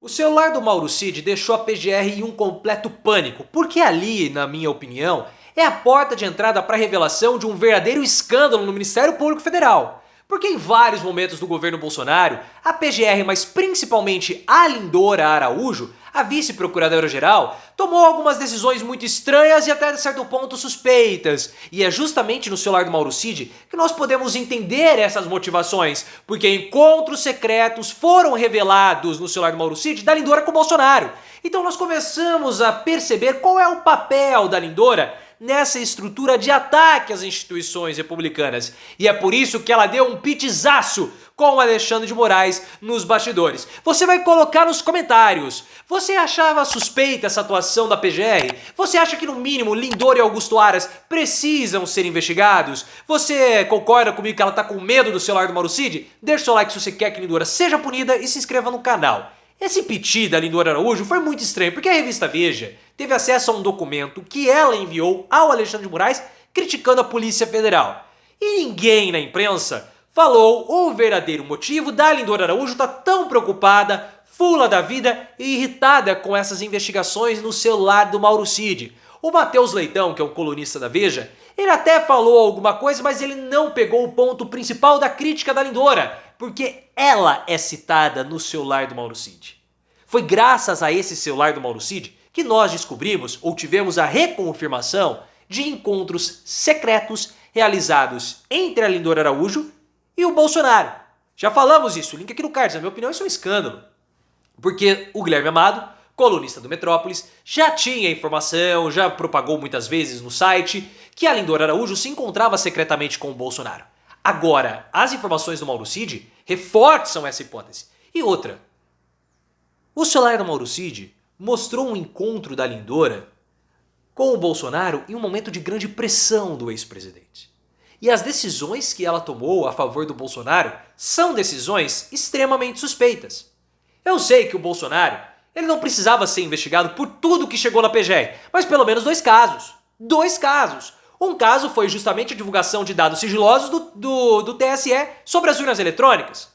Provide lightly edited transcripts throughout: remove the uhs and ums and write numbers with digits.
O celular do Mauro Cid deixou a PGR em um completo pânico, porque ali, na minha opinião, é a porta de entrada para a revelação de um verdadeiro escândalo no Ministério Público Federal. Porque em vários momentos do governo Bolsonaro, a PGR, mas principalmente a Lindora Araújo, a vice-procuradora-geral, tomou algumas decisões muito estranhas e até de certo ponto suspeitas. E é justamente no celular do Mauro Cid que nós podemos entender essas motivações, porque encontros secretos foram revelados no celular do Mauro Cid da Lindora com o Bolsonaro. Então nós começamos a perceber qual é o papel da Lindora nessa estrutura de ataque às instituições republicanas. E é por isso que ela deu um pitizaço com o Alexandre de Moraes nos bastidores. Você vai colocar nos comentários. Você achava suspeita essa atuação da PGR? Você acha que no mínimo Lindora e Augusto Aras precisam ser investigados? Você concorda comigo que ela tá com medo do celular do Mauro Cid? Deixa o seu like se você quer que Lindora seja punida e se inscreva no canal. Esse piti da Lindora Araújo foi muito estranho, porque a revista Veja teve acesso a um documento que ela enviou ao Alexandre de Moraes criticando a Polícia Federal. E ninguém na imprensa falou o verdadeiro motivo da Lindora Araújo estar tão preocupada, fula da vida e irritada com essas investigações no celular do Mauro Cid. O Matheus Leitão, que é um colunista da Veja, ele até falou alguma coisa, mas ele não pegou o ponto principal da crítica da Lindora, porque ela é citada no celular do Mauro Cid. Foi graças a esse celular do Mauro Cid que nós descobrimos ou tivemos a reconfirmação de encontros secretos realizados entre a Lindora Araújo e o Bolsonaro. Já falamos isso, link aqui no card, na minha opinião isso é um escândalo. Porque o Guilherme Amado, colunista do Metrópolis, já tinha informação, já propagou muitas vezes no site que a Lindora Araújo se encontrava secretamente com o Bolsonaro. Agora, as informações do Mauro Cid reforçam essa hipótese. E outra, o celular do Mauro Cid mostrou um encontro da Lindora com o Bolsonaro em um momento de grande pressão do ex-presidente. E as decisões que ela tomou a favor do Bolsonaro são decisões extremamente suspeitas. Eu sei que o Bolsonaro ele não precisava ser investigado por tudo que chegou na PGR, mas pelo menos dois casos. Dois casos. Um caso foi justamente a divulgação de dados sigilosos do TSE sobre as urnas eletrônicas.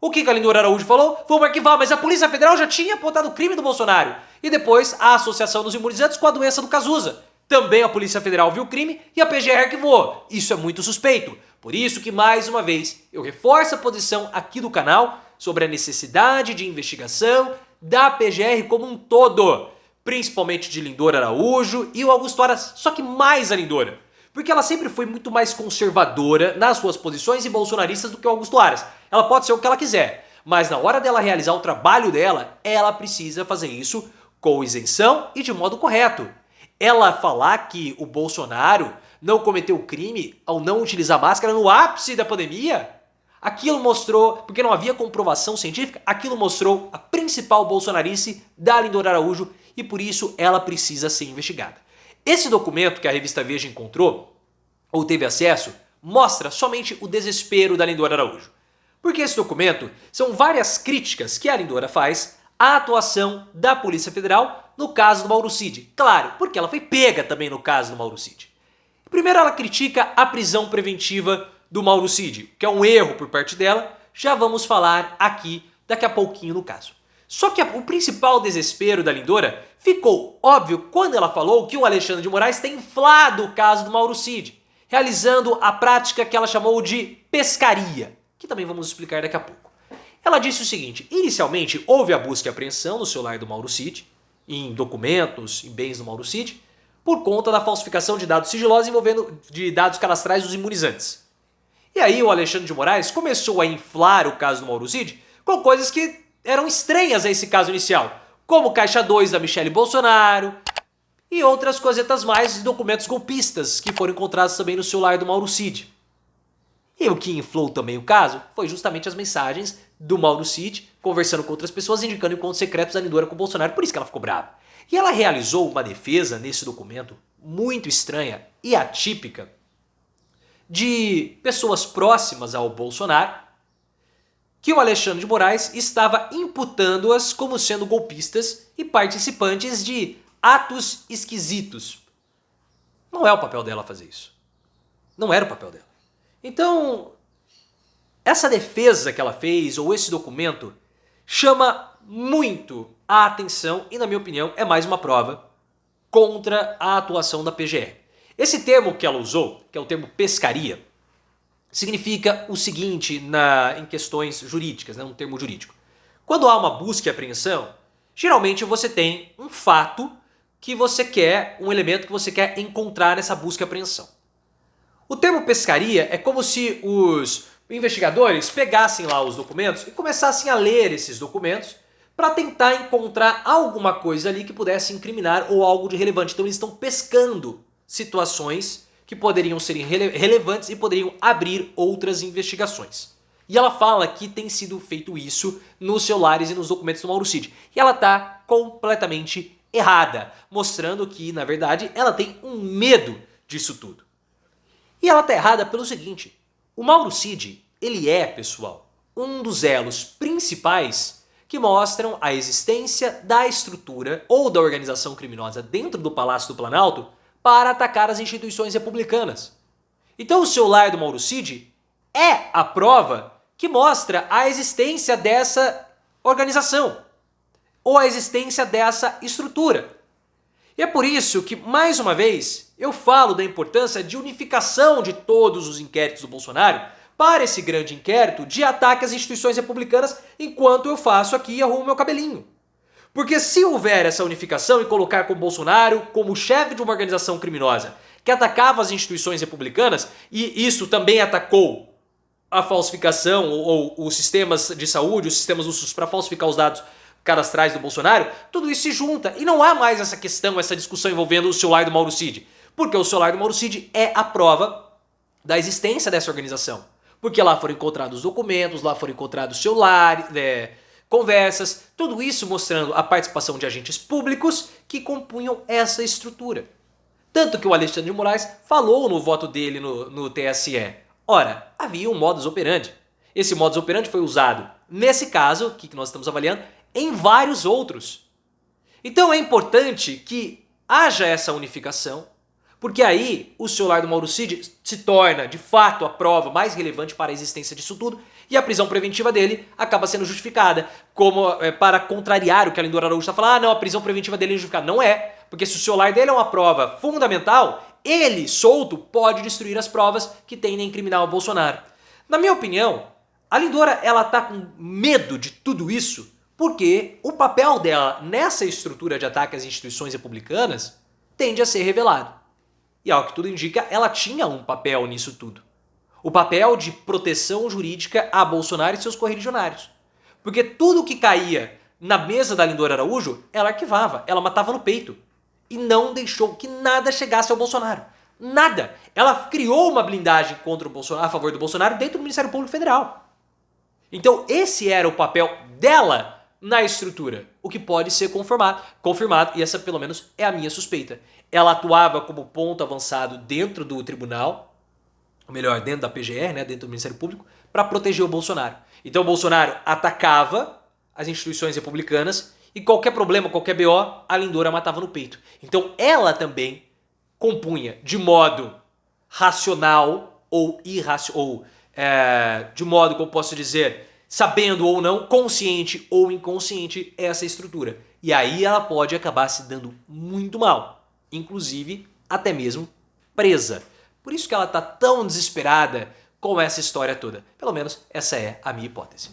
O que a Lindora Araújo falou? Vamos arquivar, mas a Polícia Federal já tinha apontado o crime do Bolsonaro. E depois a associação dos imunizantes com a doença do Cazuza. Também a Polícia Federal viu o crime e a PGR arquivou. Isso é muito suspeito. Por isso que, mais uma vez, eu reforço a posição aqui do canal sobre a necessidade de investigação da PGR como um todo. Principalmente de Lindora Araújo e o Augusto Aras, só que mais a Lindora. Porque ela sempre foi muito mais conservadora nas suas posições e bolsonaristas do que o Augusto Aras. Ela pode ser o que ela quiser, mas na hora dela realizar o trabalho dela, ela precisa fazer isso com isenção e de modo correto. Ela falar que o Bolsonaro não cometeu crime ao não utilizar máscara no ápice da pandemia, aquilo mostrou, porque não havia comprovação científica, aquilo mostrou a principal bolsonarice da Lindora Araújo e por isso ela precisa ser investigada. Esse documento que a revista Veja encontrou, ou teve acesso, mostra somente o desespero da Lindora Araújo. Porque esse documento são várias críticas que a Lindora faz à atuação da Polícia Federal no caso do Mauro Cid. Claro, porque ela foi pega também no caso do Mauro Cid. Primeiro ela critica a prisão preventiva do Mauro Cid, que é um erro por parte dela, já vamos falar aqui daqui a pouquinho no caso. Só que o principal desespero da Lindora ficou óbvio quando ela falou que o Alexandre de Moraes tem inflado o caso do Mauro Cid, realizando a prática que ela chamou de pescaria, que também vamos explicar daqui a pouco. Ela disse o seguinte: inicialmente houve a busca e apreensão no celular do Mauro Cid, em documentos, em bens do Mauro Cid, por conta da falsificação de dados sigilosos envolvendo de dados cadastrais dos imunizantes. E aí o Alexandre de Moraes começou a inflar o caso do Mauro Cid com coisas que eram estranhas a esse caso inicial, como Caixa 2 da Michele Bolsonaro e outras cosetas mais de documentos golpistas que foram encontrados também no celular do Mauro Cid. E o que inflou também o caso foi justamente as mensagens do Mauro Cid conversando com outras pessoas, indicando encontros secretos da Lindora com o Bolsonaro, por isso que ela ficou brava. E ela realizou uma defesa nesse documento muito estranha e atípica de pessoas próximas ao Bolsonaro, que o Alexandre de Moraes estava imputando-as como sendo golpistas e participantes de atos esquisitos. Não é o papel dela fazer isso. Não era o papel dela. Então, essa defesa que ela fez, ou esse documento, chama muito a atenção e, na minha opinião, é mais uma prova contra a atuação da PGR. Esse termo que ela usou, que é o termo pescaria, significa o seguinte em questões jurídicas, né, um termo jurídico. Quando há uma busca e apreensão, geralmente você tem um fato que você quer, um elemento que você quer encontrar nessa busca e apreensão. O termo pescaria é como se os investigadores pegassem lá os documentos e começassem a ler esses documentos para tentar encontrar alguma coisa ali que pudesse incriminar ou algo de relevante. Então eles estão pescando situações que poderiam ser relevantes e poderiam abrir outras investigações. E ela fala que tem sido feito isso nos celulares e nos documentos do Mauro Cid. E ela está completamente errada, mostrando que, na verdade, ela tem um medo disso tudo. E ela está errada pelo seguinte: o Mauro Cid, ele é, pessoal, um dos elos principais que mostram a existência da estrutura ou da organização criminosa dentro do Palácio do Planalto para atacar as instituições republicanas. Então o celular do Mauro Cid é a prova que mostra a existência dessa organização ou a existência dessa estrutura. E é por isso que, mais uma vez, eu falo da importância de unificação de todos os inquéritos do Bolsonaro para esse grande inquérito de ataque às instituições republicanas enquanto eu faço aqui e arrumo meu cabelinho. Porque se houver essa unificação e colocar com Bolsonaro como chefe de uma organização criminosa que atacava as instituições republicanas, e isso também atacou a falsificação ou os sistemas de saúde, os sistemas do SUS para falsificar os dados cadastrais do Bolsonaro, tudo isso se junta e não há mais essa questão, essa discussão envolvendo o celular do Mauro Cid. Porque o celular do Mauro Cid é a prova da existência dessa organização. Porque lá foram encontrados documentos, lá foram encontrados celulares, conversas, tudo isso mostrando a participação de agentes públicos que compunham essa estrutura. Tanto que o Alexandre de Moraes falou no voto dele no TSE. Ora, havia um modus operandi. Esse modus operandi foi usado, nesse caso, que nós estamos avaliando, em vários outros. Então é importante que haja essa unificação, porque aí o celular do Mauro Cid se torna, de fato, a prova mais relevante para a existência disso tudo, e a prisão preventiva dele acaba sendo justificada, como para contrariar o que a Lindora Araújo está falando. Não, a prisão preventiva dele é justificada. Não é, porque se o celular dele é uma prova fundamental, ele, solto, pode destruir as provas que tendem a incriminar o Bolsonaro. Na minha opinião, a Lindora ela tá com medo de tudo isso porque o papel dela nessa estrutura de ataque às instituições republicanas tende a ser revelado. E ao que tudo indica, ela tinha um papel nisso tudo. O papel de proteção jurídica a Bolsonaro e seus correligionários. Porque tudo que caía na mesa da Lindora Araújo, ela arquivava, ela matava no peito. E não deixou que nada chegasse ao Bolsonaro. Nada. Ela criou uma blindagem contra o Bolsonaro, a favor do Bolsonaro dentro do Ministério Público Federal. Então esse era o papel dela na estrutura, o que pode ser confirmado, e essa pelo menos é a minha suspeita. Ela atuava como ponto avançado dentro do tribunal, ou melhor, dentro da PGR, né, dentro do Ministério Público, para proteger o Bolsonaro. Então o Bolsonaro atacava as instituições republicanas e qualquer problema, qualquer BO, a Lindora matava no peito. Então ela também compunha de modo racional ou irracional, de modo, como posso dizer, sabendo ou não, consciente ou inconsciente, essa estrutura. E aí ela pode acabar se dando muito mal, inclusive até mesmo presa. Por isso que ela está tão desesperada com essa história toda. Pelo menos essa é a minha hipótese.